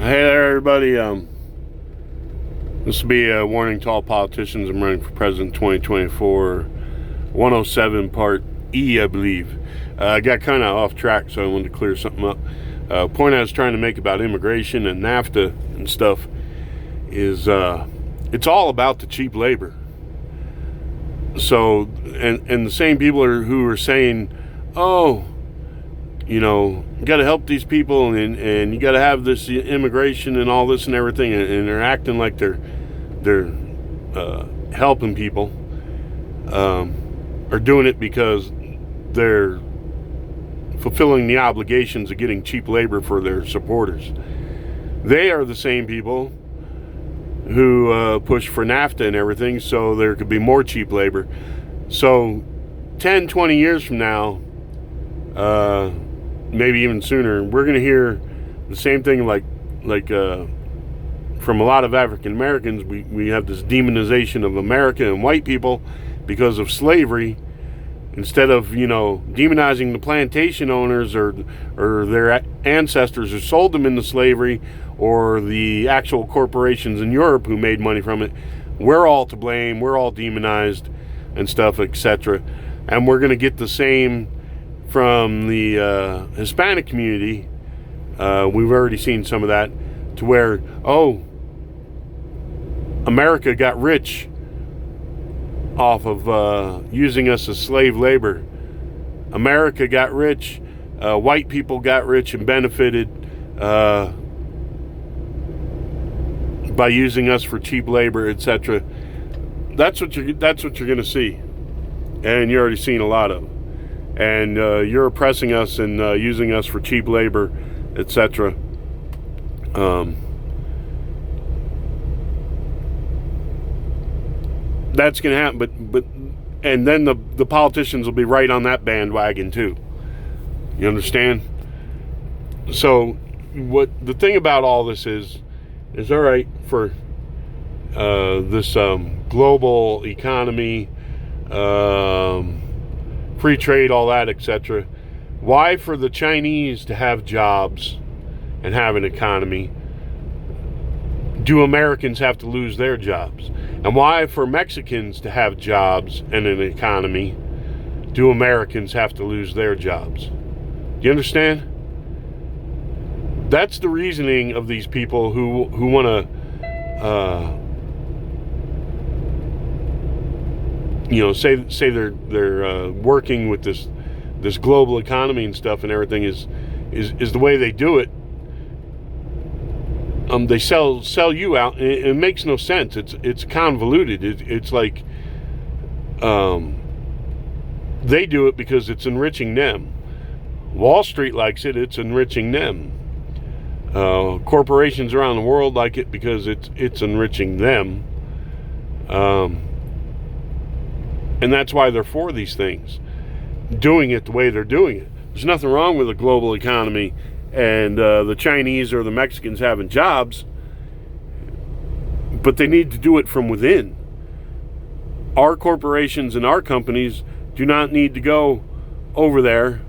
Hey there, everybody. This will be a warning to all politicians. I'm running for president 2024, 107 Part E, I believe. I got kind of off track, so I wanted to clear something up. Point I was trying to make about immigration and NAFTA and stuff is it's all about the cheap labor. So, and the same people who are saying, oh, you know, you got to help these people and you got to have this immigration and all this and everything, and they're acting like they're helping people, are doing it because they're fulfilling the obligations of getting cheap labor for their supporters. They are the same people who push for NAFTA and everything so there could be more cheap labor. So 10, 20 years from now, maybe even sooner, we're going to hear the same thing like from a lot of African Americans. We have this demonization of America and white people because of slavery, instead of, you know, demonizing the plantation owners or their ancestors who sold them into slavery, or the actual corporations in Europe who made money from it. We're all to blame, we're all demonized and stuff, etc. And we're going to get the same from the Hispanic community. We've already seen some of that, to where, oh, America got rich off of using us as slave labor. America got rich, white people got rich and benefited by using us for cheap labor, etc. That's what you're going to see, and you're already seeing a lot of. And you're oppressing us and using us for cheap labor, etc. That's going to happen, but and then the politicians will be right on that bandwagon too. You understand? So what the thing about all this is all right for this global economy, free trade, all that, etc. Why for the Chinese to have jobs and have an economy do Americans have to lose their jobs? And why for Mexicans to have jobs and an economy do Americans have to lose their jobs? Do you understand? That's the reasoning of these people who want to you know, say they're working with this global economy and stuff and everything is the way they do it. They sell you out, and it makes no sense. It's convoluted. It's like they do it because it's enriching them. Wall Street likes it. It's enriching them. Corporations around the world like it because it's enriching them. And that's why they're for these things, doing it the way they're doing it. There's nothing wrong with a global economy and the Chinese or the Mexicans having jobs, but they need to do it from within. Our corporations and our companies do not need to go over there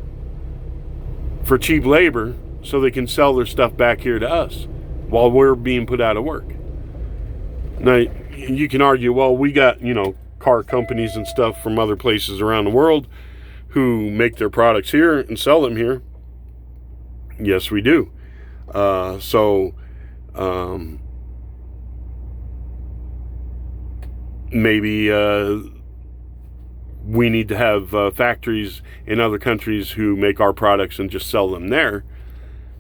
for cheap labor so they can sell their stuff back here to us while we're being put out of work. Now, you can argue, well, we got, you know, car companies and stuff from other places around the world who make their products here and sell them here. Yes, we do. Maybe we need to have factories in other countries who make our products and just sell them there,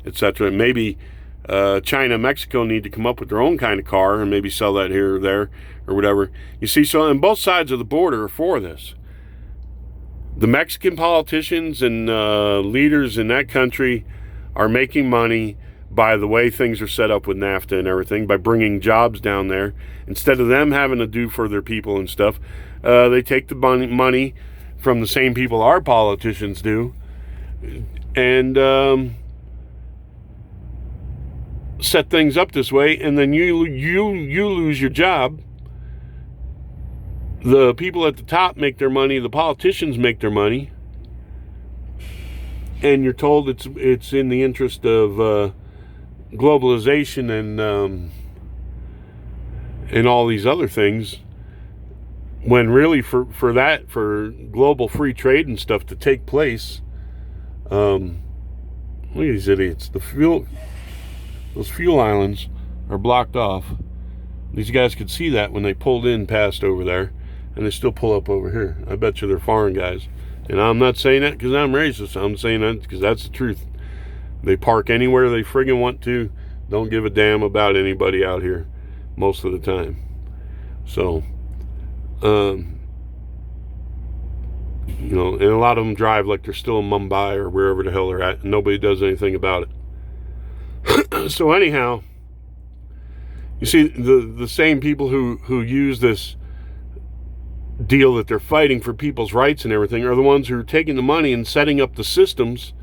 etc. Maybe China and Mexico need to come up with their own kind of car and maybe sell that here or there or whatever. You see, so on both sides of the border are for this. The Mexican politicians and leaders in that country are making money by the way things are set up with NAFTA and everything, by bringing jobs down there. Instead of them having to do for their people and stuff, they take the money from the same people our politicians do and set things up this way, and then you lose your job. The people at the top make their money, the politicians make their money, and you're told it's in the interest of globalization and all these other things, when really for global free trade and stuff to take place, look at these idiots. Those fuel islands are blocked off. These guys could see that when they pulled in past over there, and they still pull up over here. I bet you they're foreign guys. And I'm not saying that because I'm racist. I'm saying that because that's the truth. They park anywhere they friggin' want to. Don't give a damn about anybody out here most of the time. So, and a lot of them drive like they're still in Mumbai or wherever the hell they're at, and nobody does anything about it. So anyhow, you see, the same people who use this deal that they're fighting for people's rights and everything are the ones who are taking the money and setting up the systems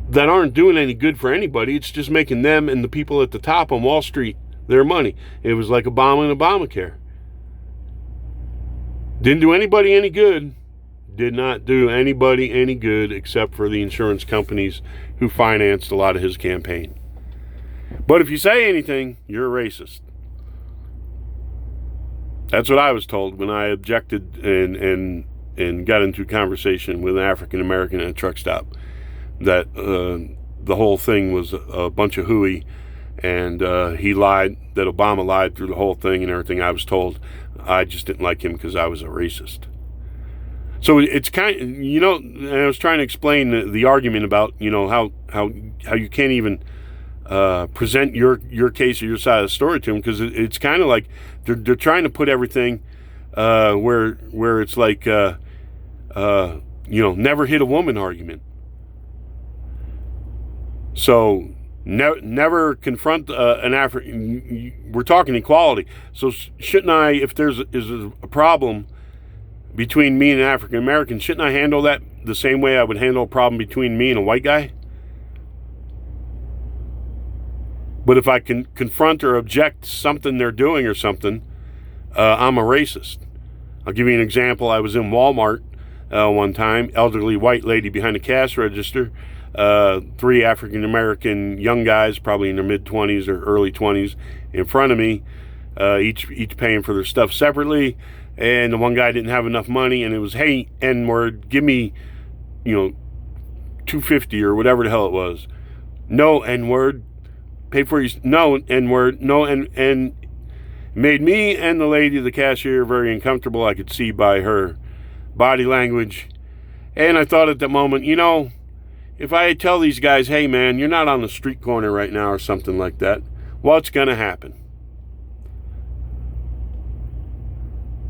that aren't doing any good for anybody. It's just making them and the people at the top on Wall Street their money. It was like Obama and Obamacare. Didn't do anybody any good. Did not do anybody any good except for the insurance companies who financed a lot of his campaign. But if you say anything, you're a racist. That's what I was told when I objected and got into a conversation with an African American at a truck stop. That the whole thing was a bunch of hooey, and he lied, that Obama lied through the whole thing and everything. I was told I just didn't like him because I was a racist. So it's kind of, and I was trying to explain the argument about, how you can't even present your case or your side of the story to them, because it's kind of like they're trying to put everything where it's like never hit a woman argument. So never confront an African. We're talking equality. So shouldn't I, if there's a problem between me and an African American, shouldn't I handle that the same way I would handle a problem between me and a white guy? But if I can confront or object to something they're doing or something, I'm a racist. I'll give you an example. I was in Walmart one time, elderly white lady behind the cash register, 3 African-American young guys, probably in their mid-20s or early 20s, in front of me, each paying for their stuff separately. And the one guy didn't have enough money, and it was, hey, N-word, give me, $2.50 or whatever the hell it was. No N-word. Pay for your, no N-word, no, and made me and the lady, the cashier, very uncomfortable. I could see by her body language. And I thought at the moment, if I tell these guys, hey man, you're not on the street corner right now or something like that, what's going to happen?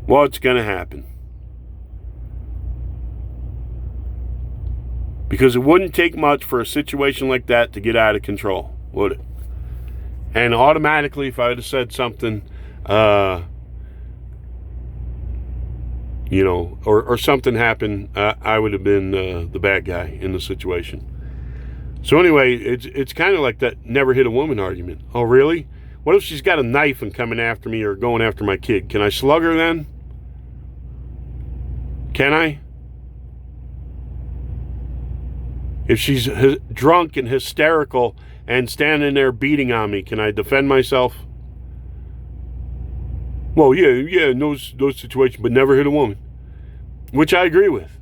What's going to happen? Because it wouldn't take much for a situation like that to get out of control, would it? And automatically, if I would have said something, or something happened, I would have been the bad guy in the situation. So anyway, it's kind of like that never hit a woman argument. Oh, really? What if she's got a knife and coming after me or going after my kid? Can I slug her then? Can I? If she's drunk and hysterical and standing there beating on me, can I defend myself? Well, yeah, in those situations, but never hit a woman. Which I agree with.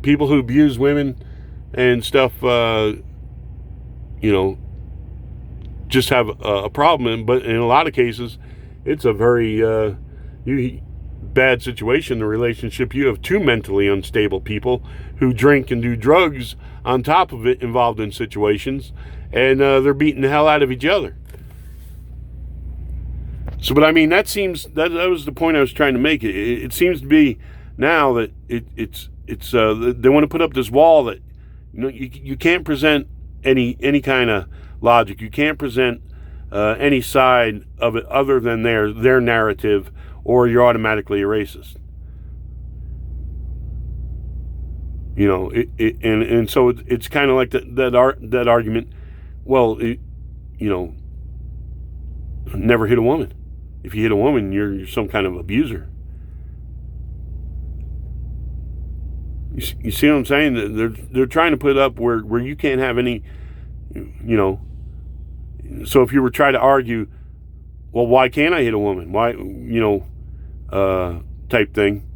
People who abuse women and stuff, just have a problem. But in a lot of cases, it's a very bad situation, the relationship. You have 2 mentally unstable people who drink and do drugs on top of it, involved in situations, and they're beating the hell out of each other. So, but I mean, that was the point I was trying to make. It seems to be now that it's they want to put up this wall that you can't present any kind of logic. You can't present any side of it other than their narrative, or you're automatically a racist. And so it's kind of like that argument. Well, never hit a woman. If you hit a woman, you're some kind of abuser. You see what I'm saying? They're trying to put up where you can't have any, you know. So if you were trying to argue, well, why can't I hit a woman? Why, type thing,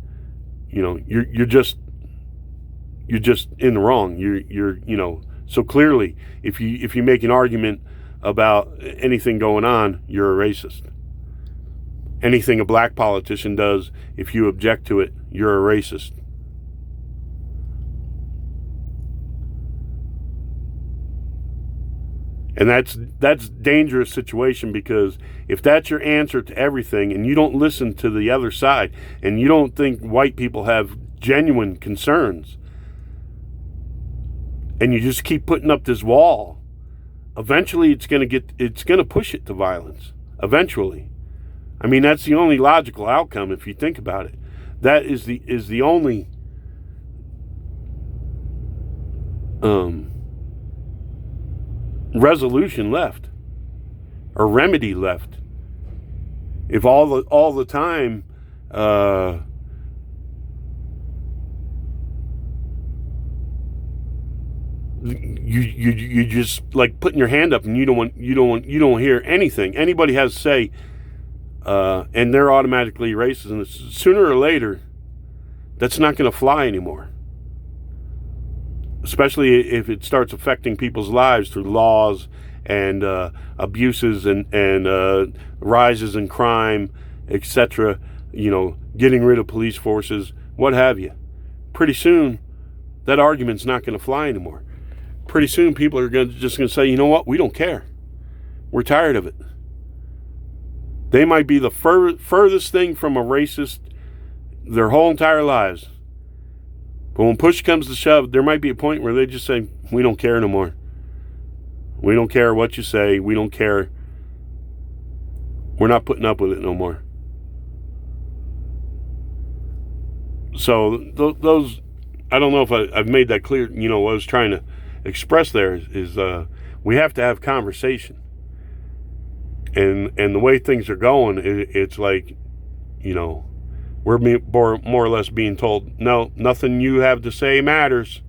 you're just in the wrong. So clearly, if you make an argument about anything going on, you're a racist. Anything a black politician does, if you object to it, you're a racist. And that's dangerous situation, because if that's your answer to everything and you don't listen to the other side and you don't think white people have genuine concerns and you just keep putting up this wall, eventually it's going to push it to violence. Eventually. I mean, that's the only logical outcome if you think about it. That is the only resolution left, or remedy left. If all the time you just like putting your hand up and you don't hear anything anybody has to say, and they're automatically racist, and sooner or later that's not going to fly anymore. Especially if it starts affecting people's lives through laws and abuses and rises in crime, etc. Getting rid of police forces, what have you. Pretty soon, that argument's not going to fly anymore. Pretty soon, people are just going to say, you know what, we don't care. We're tired of it. They might be the furthest thing from a racist their whole entire lives. But when push comes to shove, there might be a point where they just say, we don't care no more. We don't care what you say. We don't care. We're not putting up with it no more. So those, I don't know if I've made that clear. What I was trying to express there is we have to have conversation. And the way things are going, it's like, we're more or less being told, no, nothing you have to say matters.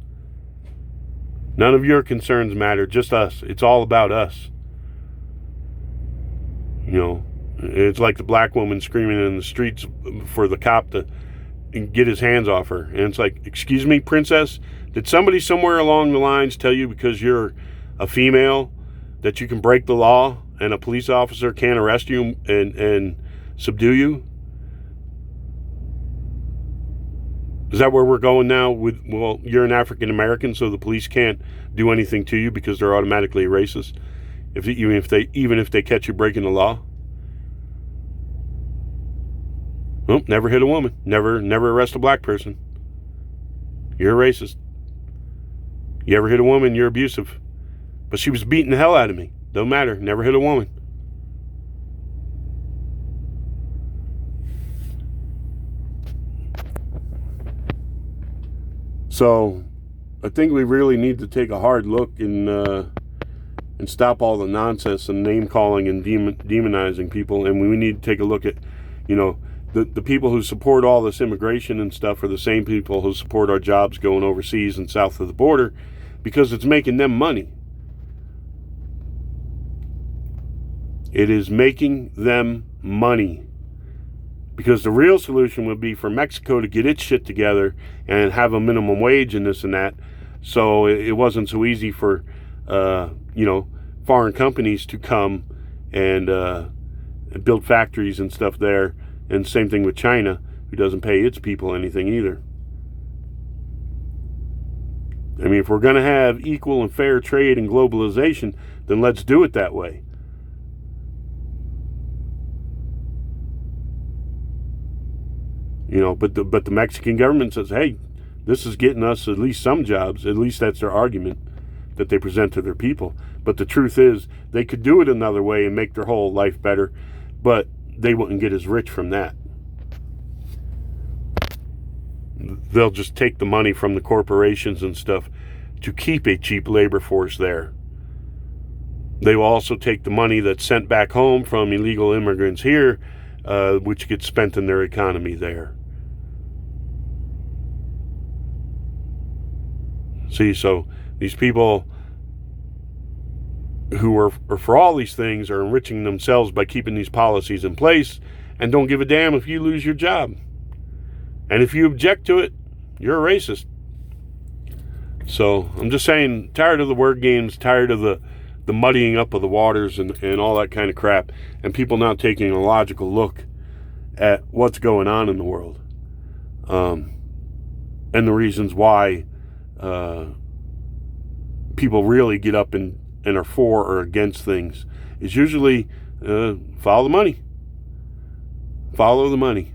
None of your concerns matter, just us. It's all about us. It's like the black woman screaming in the streets for the cop to get his hands off her. And it's like, excuse me, princess, did somebody somewhere along the lines tell you because you're a female that you can break the law and a police officer can't arrest you and subdue you? Is that where we're going now? Well, you're an African American, so the police can't do anything to you because they're automatically racist, even if they catch you breaking the law. Well, never hit a woman, never arrest a black person. You're a racist. You ever hit a woman, you're abusive. But she was beating the hell out of me. Don't matter. Never hit a woman. So I think we really need to take a hard look and stop all the nonsense and name calling and demonizing people. And we need to take a look at, the people who support all this immigration and stuff are the same people who support our jobs going overseas and south of the border, because it's making them money. It is making them money. Because the real solution would be for Mexico to get its shit together and have a minimum wage and this and that. So it wasn't so easy for, foreign companies to come and build factories and stuff there. And same thing with China, who doesn't pay its people anything either. I mean, if we're going to have equal and fair trade and globalization, then let's do it that way. But the Mexican government says, hey, this is getting us at least some jobs. At least that's their argument that they present to their people. But the truth is, they could do it another way and make their whole life better, but they wouldn't get as rich from that. They'll just take the money from the corporations and stuff to keep a cheap labor force there. They will also take the money that's sent back home from illegal immigrants here, which gets spent in their economy there. See, so these people who are for all these things are enriching themselves by keeping these policies in place and don't give a damn if you lose your job. And if you object to it, you're a racist. So I'm just saying, tired of the word games, tired of the muddying up of the waters and all that kind of crap, and people now taking a logical look at what's going on in the world, and the reasons why people really get up and are for or against things is usually follow the money. Follow the money.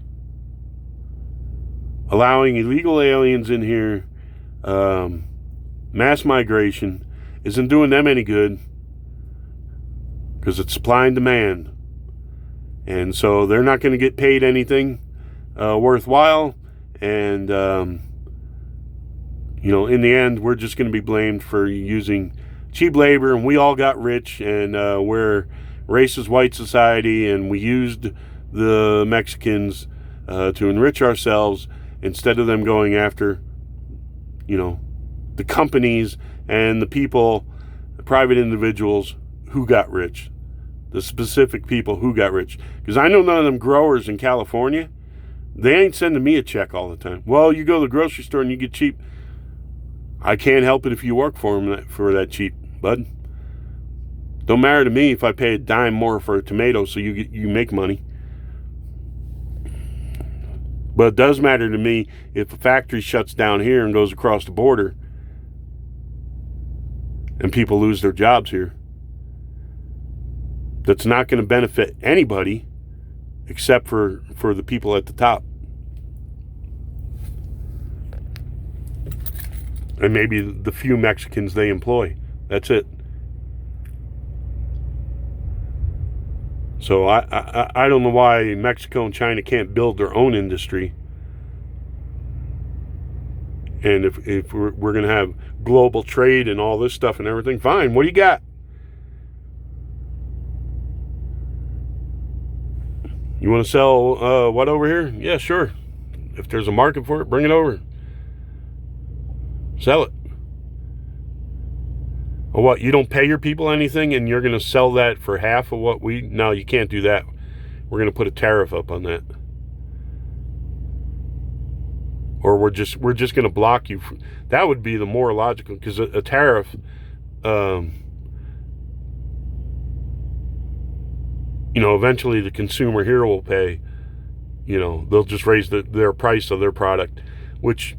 Allowing illegal aliens in here, mass migration, isn't doing them any good because it's supply and demand. And so they're not going to get paid anything worthwhile. And, in the end, we're just going to be blamed for using cheap labor, and we all got rich, and we're racist white society, and we used the Mexicans to enrich ourselves instead of them going after, the companies and the people, the private individuals who got rich, the specific people who got rich. Because I know none of them growers in California, they ain't sending me a check all the time. Well, you go to the grocery store and you get cheap. I can't help it if you work for them for that cheap, bud. Don't matter to me if I pay a dime more for a tomato so you make money. But it does matter to me if a factory shuts down here and goes across the border and people lose their jobs here. That's not going to benefit anybody except for the people at the top. And maybe the few Mexicans they employ. That's it. So I don't know why Mexico and China can't build their own industry. And if we're going to have global trade and all this stuff and everything, fine. What do you got? You want to sell what over here? Yeah, sure. If there's a market for it, bring it over. Sell it. Or what, you don't pay your people anything and you're going to sell that for half of what we... No, you can't do that. We're going to put a tariff up on that. Or we're just going to block you. That would be the more logical, because a tariff... eventually the consumer here will pay. They'll just raise their price of their product, which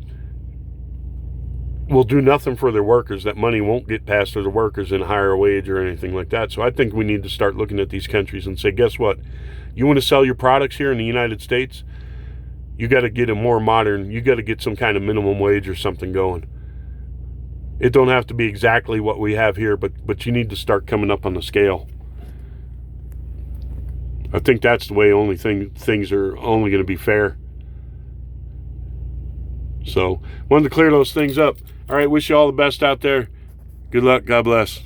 will do nothing for their workers. That money won't get passed to the workers in a higher wage or anything like that. So I think we need to start looking at these countries and say, guess what? You want to sell your products here in the United States? You got to get a more modern, you got to get some kind of minimum wage or something going. It don't have to be exactly what we have here, but you need to start coming up on the scale. I think that's the way things are only going to be fair. So, wanted to clear those things up. All right, wish you all the best out there. Good luck. God bless.